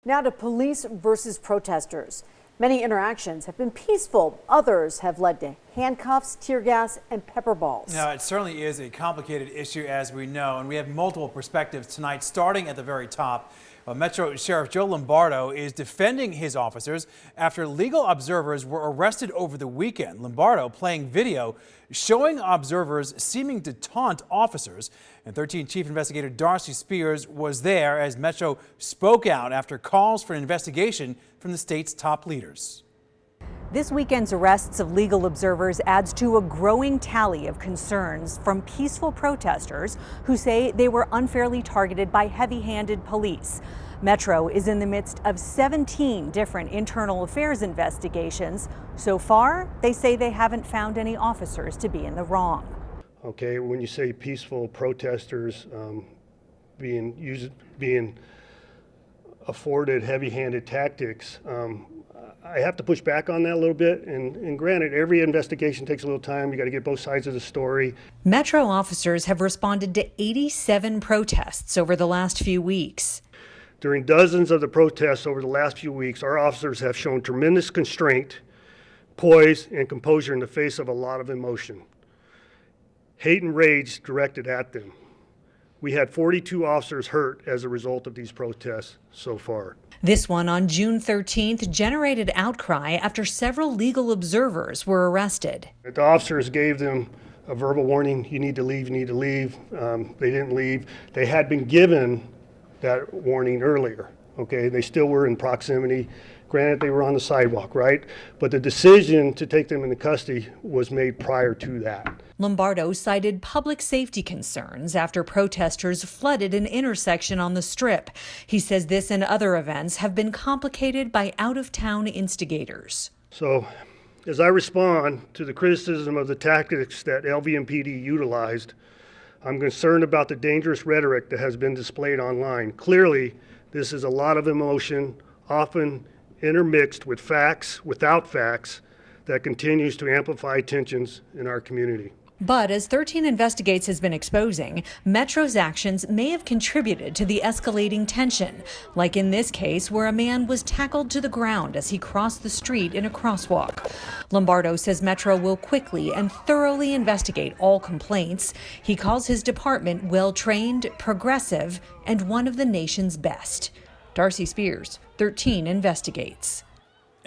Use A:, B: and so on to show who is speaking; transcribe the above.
A: Now to police versus protesters. Many interactions have been peaceful. Others have led to handcuffs, tear gas, and pepper balls.
B: Now, it certainly is a complicated issue, as we know, and we have multiple perspectives tonight, starting at the very top. Metro Sheriff Joe Lombardo is defending his officers after legal observers were arrested over the weekend. Lombardo playing video showing observers seeming to taunt officers. And 13 Chief Investigator Darcy Spears was there as Metro spoke out after calls for an investigation from the state's top leaders.
A: This weekend's arrests of legal observers adds to a growing tally of concerns from peaceful protesters who say they were unfairly targeted by heavy-handed police. Metro is in the midst of 17 different internal affairs investigations. So far, they say they haven't found any officers to be in the wrong.
C: Okay, when you say peaceful protesters being afforded heavy-handed tactics, I have to push back on that a little bit. And granted, every investigation takes a little time. You got to get both sides of the story.
A: Metro officers have responded to 87 protests over the last few weeks.
C: During dozens of the protests over the last few weeks, our officers have shown tremendous constraint, poise, and composure in the face of a lot of emotion. Hate and rage directed at them. We had 42 officers hurt as a result of these protests so far.
A: This one on June 13th generated outcry after several legal observers were arrested.
C: The officers gave them a verbal warning, you need to leave, you need to leave. They didn't leave. They had been given that warning earlier, okay? They still were in proximity. Granted, they were on the sidewalk, right? But the decision to take them into custody was made prior to that.
A: Lombardo cited public safety concerns after protesters flooded an intersection on the Strip. He says this and other events have been complicated by out-of-town instigators.
C: So, as I respond to the criticism of the tactics that LVMPD utilized, I'm concerned about the dangerous rhetoric that has been displayed online. Clearly, this is a lot of emotion, often intermixed with facts, without facts, that continues to amplify tensions in our community.
A: But as 13 Investigates has been exposing, Metro's actions may have contributed to the escalating tension, like in this case where a man was tackled to the ground as he crossed the street in a crosswalk. Lombardo says Metro will quickly and thoroughly investigate all complaints. He calls his department well-trained, progressive, and one of the nation's best. Darcy Spears, 13 Investigates.